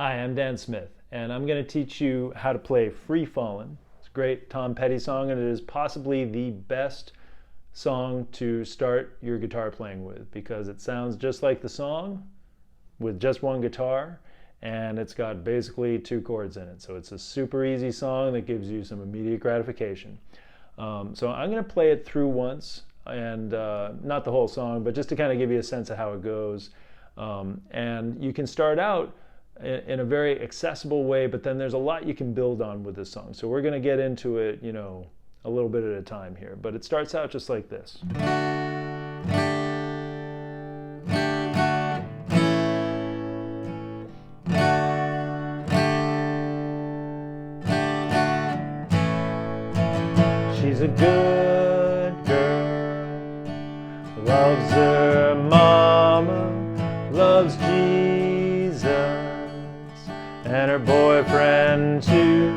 Hi, I'm Dan Smith, and I'm going to teach you how to play Free Fallin'. It's a great Tom Petty song, and it is possibly the best song to start your guitar playing with because it sounds just like the song with just one guitar, and it's got basically two chords in it. So it's a super easy song that gives you some immediate gratification. So I'm going to play it through once, and not the whole song, but just to kind of give you a sense of how it goes. And you can start out in a very accessible way, but then there's a lot you can build on with this song. So we're going to get into it, a little bit at a time here. But it starts out just like this. She's a good girl, loves her mama, loves Jesus and her boyfriend too.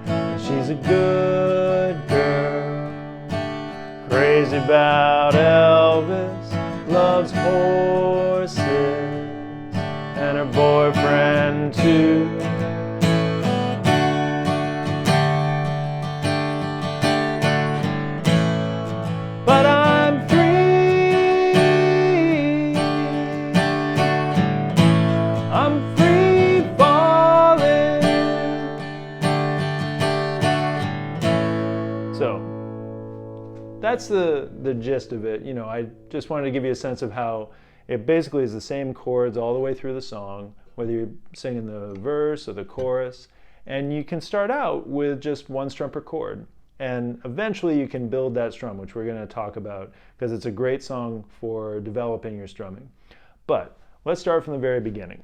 And she's a good girl, crazy about Elvis, loves horses and her boyfriend too. But I'm free, I'm free falling. So that's the gist of it. I just wanted to give you a sense of how it basically is the same chords all the way through the song, whether you're singing the verse or the chorus. And you can start out with just one strum per chord. And eventually you can build that strum, which we're going to talk about because it's a great song for developing your strumming. But let's start from the very beginning.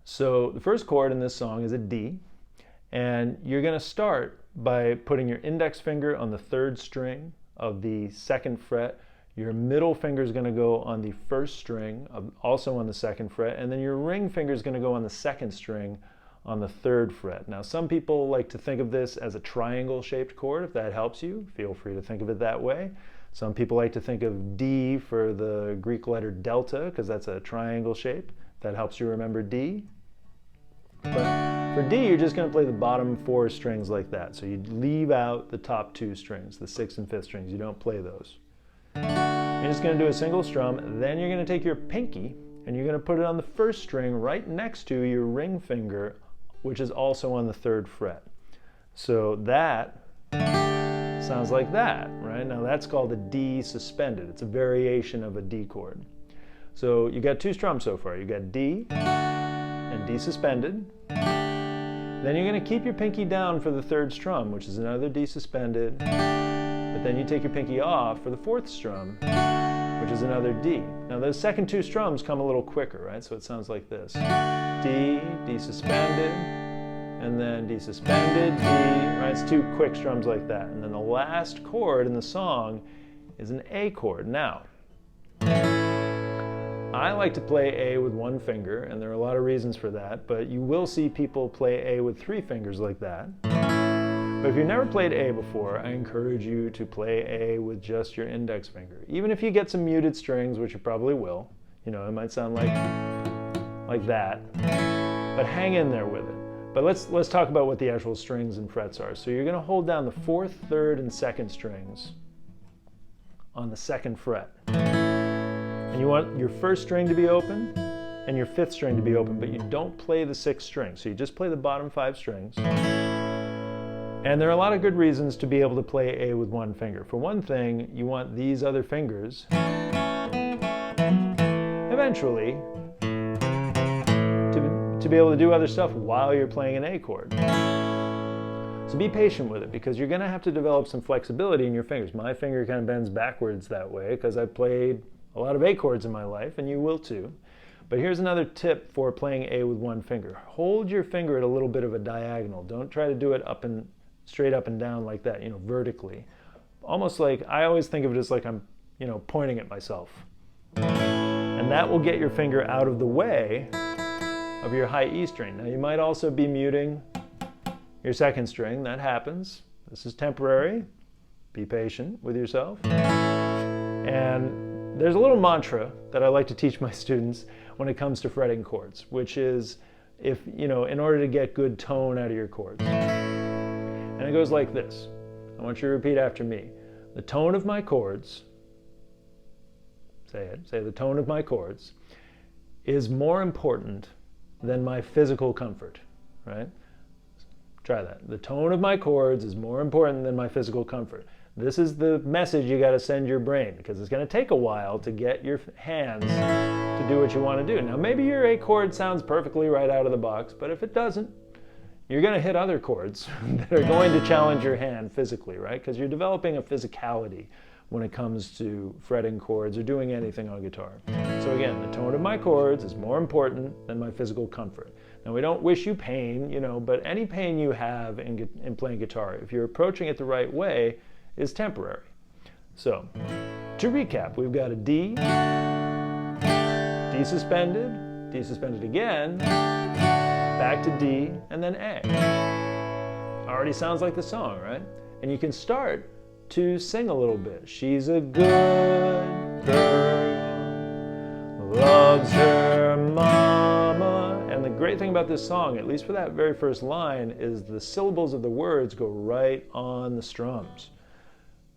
So the first chord in this song is a D, and you're going to start by putting your index finger on the third string of the second fret. Your middle finger is going to go on the first string, also on the second fret, and then your ring finger is going to go on the second string on the third fret. Now, some people like to think of this as a triangle-shaped chord. If that helps you, feel free to think of it that way. Some people like to think of D for the Greek letter delta, because that's a triangle shape. That helps you remember D. But for D, you're just going to play the bottom four strings like that. So you leave out the top two strings, the sixth and fifth strings. You don't play those. You're just going to do a single strum. Then you're going to take your pinky, and you're going to put it on the first string right next to your ring finger, which is also on the third fret. So that sounds like that, right? Now that's called a D suspended. It's a variation of a D chord. So you got two strums so far. You got D and D suspended. Then you're going to keep your pinky down for the third strum, which is another D suspended. But then you take your pinky off for the fourth strum, which is another D. Now those second two strums come a little quicker, right? So it sounds like this. D, D suspended, and then D suspended, D, right? It's two quick strums like that. And then the last chord in the song is an A chord. Now, I like to play A with one finger, and there are a lot of reasons for that, but you will see people play A with three fingers like that. But if you've never played A before, I encourage you to play A with just your index finger. Even if you get some muted strings, which you probably will, it might sound like that, but hang in there with it. But let's talk about what the actual strings and frets are. So you're going to hold down the fourth, third, and second strings on the second fret. And you want your first string to be open and your fifth string to be open, but you don't play the sixth string. So you just play the bottom five strings. And there are a lot of good reasons to be able to play A with one finger. For one thing, you want these other fingers eventually to be able to do other stuff while you're playing an A chord. So be patient with it because you're going to have to develop some flexibility in your fingers. My finger kind of bends backwards that way because I've played a lot of A chords in my life, and you will too. But here's another tip for playing A with one finger. Hold your finger at a little bit of a diagonal. Don't try to do it straight up and down like that, vertically. Almost like, I always think of it as like I'm, pointing at myself. And that will get your finger out of the way of your high E string. Now you might also be muting your second string. That happens. This is temporary. Be patient with yourself. And there's a little mantra that I like to teach my students when it comes to fretting chords, which is if, you know, in order to get good tone out of your chords. And it goes like this. I want you to repeat after me. The tone of my chords, say it, say the tone of my chords is more important than my physical comfort, right? Try that. The tone of my chords is more important than my physical comfort. This is the message you got to send your brain, because it's going to take a while to get your hands to do what you want to do. Now, maybe your A chord sounds perfectly right out of the box, but if it doesn't, you're going to hit other chords that are going to challenge your hand physically, right? Because you're developing a physicality when it comes to fretting chords or doing anything on guitar. So again, the tone of my chords is more important than my physical comfort. Now, we don't wish you pain, you know, but any pain you have in playing guitar, if you're approaching it the right way, is temporary. So, to recap, we've got a D, D suspended again, back to D, and then A. Already sounds like the song, right? And you can start to sing a little bit. She's a good girl, loves her mama. And the great thing about this song, at least for that very first line, is the syllables of the words go right on the strums.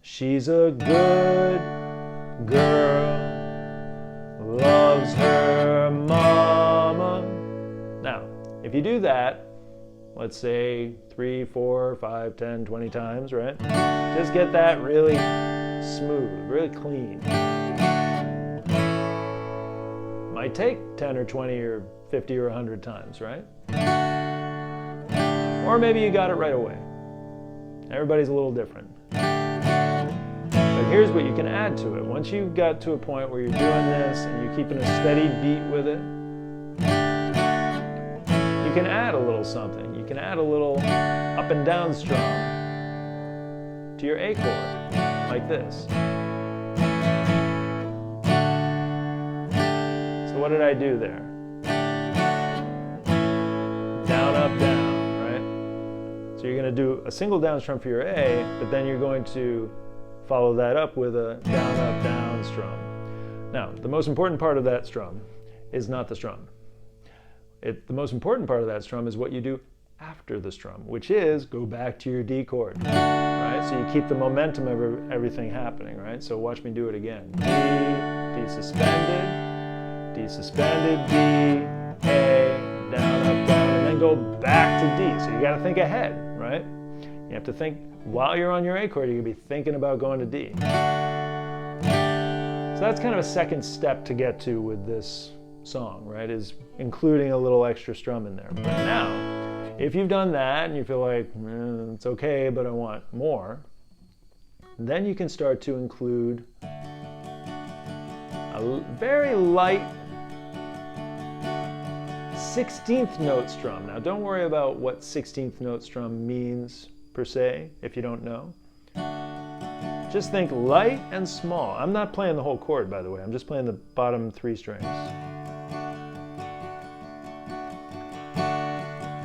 She's a good girl, loves her mama. Now, if you do that, let's say 3, 4, 5, 10, 20 times, right? Just get that really smooth, really clean. Might take 10 or 20 or 50 or 100 times, right? Or maybe you got it right away. Everybody's a little different. But here's what you can add to it. Once you've got to a point where you're doing this and you're keeping a steady beat with it, you can add a little something. You can add a little up and down strum to your A chord, like this. So what did I do there? Down, up, down, right? So you're going to do a single down strum for your A, but then you're going to follow that up with a down, up, down strum. Now, the most important part of that strum is not the strum. The most important part of that strum is what you do after the strum, which is go back to your D chord, right? So you keep the momentum of everything happening, right? So watch me do it again. D suspended, D, A, down, up, down, and then go back to D. So you got to think ahead, right? You have to think while you're on your A chord, you're going to be thinking about going to D. So that's kind of a second step to get to with this song, right? Is including a little extra strum in there. But now, if you've done that and you feel like it's okay, but I want more, then you can start to include a very light 16th note strum. Now, don't worry about what 16th note strum means per se, if you don't know. Just think light and small. I'm not playing the whole chord, by the way. I'm just playing the bottom 3 strings.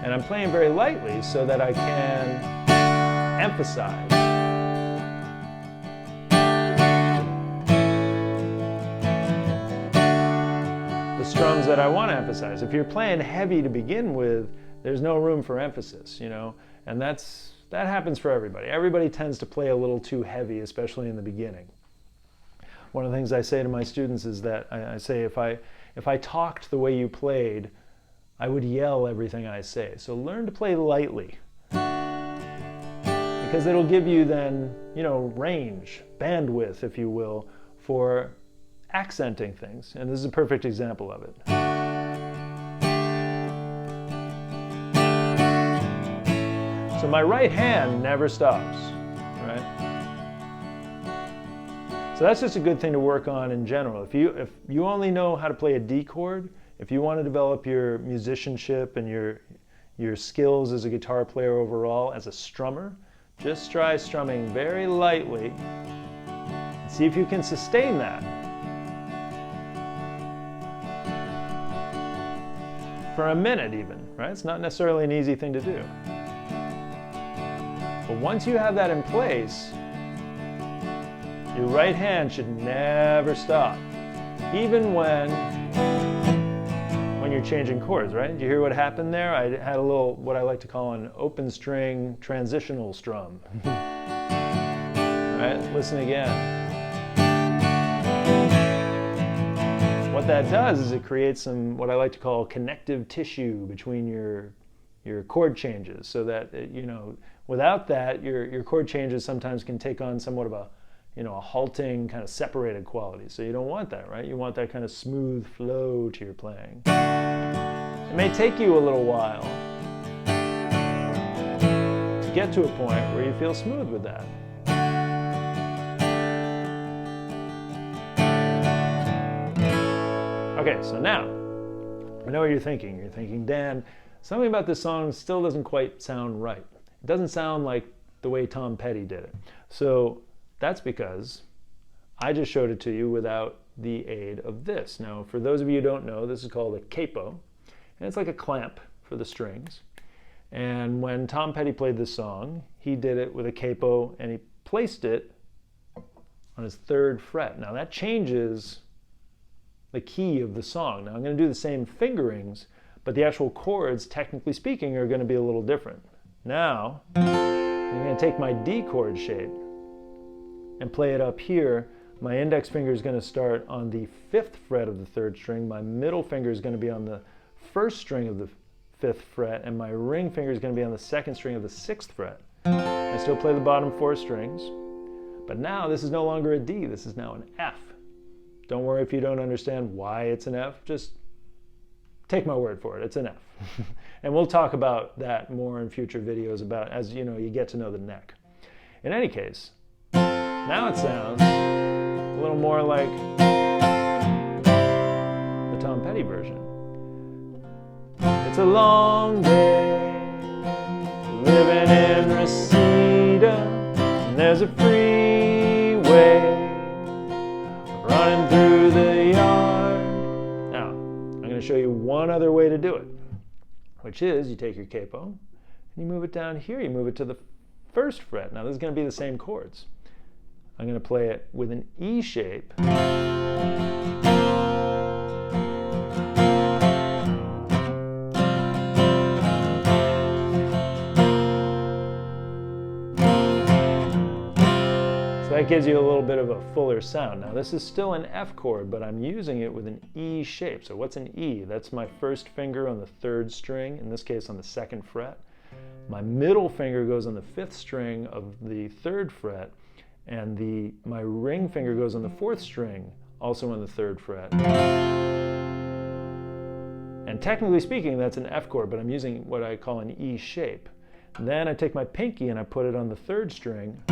And I'm playing very lightly so that I can emphasize. The strums that I want to emphasize. If you're playing heavy to begin with, there's no room for emphasis, you know, and that happens for everybody. Everybody tends to play a little too heavy, especially in the beginning. One of the things I say to my students is that I say if I talked the way you played, I would yell everything I say. So learn to play lightly, because it'll give you then, you know, range, bandwidth, if you will, for accenting things. And this is a perfect example of it. So my right hand never stops, right? So that's just a good thing to work on in general. If you only know how to play a D chord, if you want to develop your musicianship and your skills as a guitar player overall, as a strummer, just try strumming very lightly. See if you can sustain that for a minute even, right? It's not necessarily an easy thing to do. But once you have that in place, your right hand should never stop. Even when when you're changing chords, right? Did you hear what happened there? I had a little, what I like to call an open string transitional strum. All right, listen again. What that does is it creates some, what I like to call connective tissue between your chord changes, so that, you know, without that, your chord changes sometimes can take on somewhat of a, you know, a halting, kind of separated quality. So you don't want that, right? You want that kind of smooth flow to your playing. It may take you a little while to get to a point where you feel smooth with that. Okay, so now, I know what you're thinking. You're thinking, Dan, something about this song still doesn't quite sound right. It doesn't sound like the way Tom Petty did it. So that's because I just showed it to you without the aid of this. Now, for those of you who don't know, this is called a capo, and it's like a clamp for the strings. And when Tom Petty played this song, he did it with a capo, and he placed it on his 3rd fret. Now that changes the key of the song. Now I'm going to do the same fingerings, but the actual chords, technically speaking, are going to be a little different. Now, I'm going to take my D chord shape and play it up here. My index finger is going to start on the 5th fret of the 3rd string. My middle finger is going to be on the 1st string of the 5th fret, and my ring finger is going to be on the 2nd string of the 6th fret. I still play the bottom 4 strings, but now this is no longer a D, this is now an F. Don't worry if you don't understand why it's an F, just take my word for it, it's an F. And we'll talk about that more in future videos, about as you know, you get to know the neck. In any case, now it sounds a little more like the Tom Petty version. It's a long day living in Reseda, and there's a freeway running through the yard. Now, I'm going to show you one other way to do it, which is you take your capo and you move it down here. You move it to the 1st fret. Now, this is going to be the same chords. I'm going to play it with an E shape. That gives you a little bit of a fuller sound. Now this is still an F chord, but I'm using it with an E shape. So what's an E? That's my 1st finger on the 3rd string, in this case on the 2nd fret. My middle finger goes on the 5th string of the 3rd fret, and my ring finger goes on the 4th string, also on the 3rd fret. And technically speaking, that's an F chord, but I'm using what I call an E shape. Then I take my pinky and I put it on the 3rd string.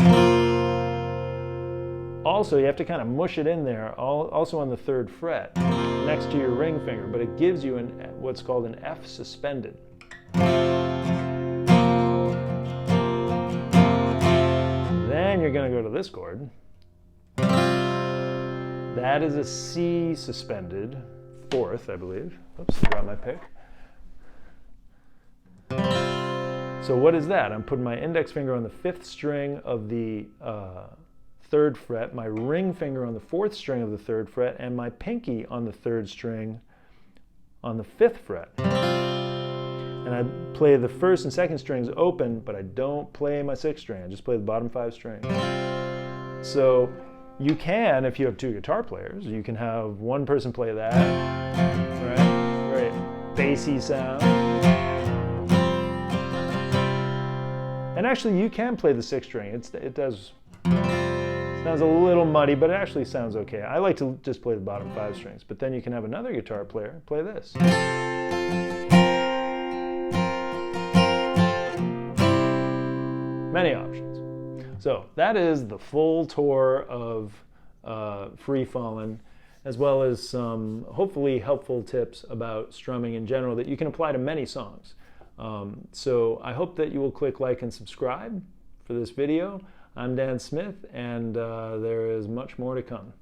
Also, you have to kind of mush it in there, also on the 3rd fret, next to your ring finger, but it gives you what's called an F suspended. Then you're going to go to this chord. That is a C suspended, 4th, I believe. Oops, I dropped my pick. So what is that? I'm putting my index finger on the 5th string of the 3rd fret, my ring finger on the 4th string of the 3rd fret, and my pinky on the 3rd string on the 5th fret. And I play the 1st and 2nd strings open, but I don't play my 6th string. I just play the bottom 5 strings. So you can, if you have 2 guitar players, you can have one person play that, right? Very bassy sound. And actually you can play the 6th string. It does. Sounds a little muddy, but it actually sounds okay. I like to just play the bottom 5 strings, but then you can have another guitar player play this. Many options. So that is the full tour of Free Fallin', as well as some hopefully helpful tips about strumming in general that you can apply to many songs. So I hope that you will click like and subscribe for this video. I'm Dan Smith, and there is much more to come.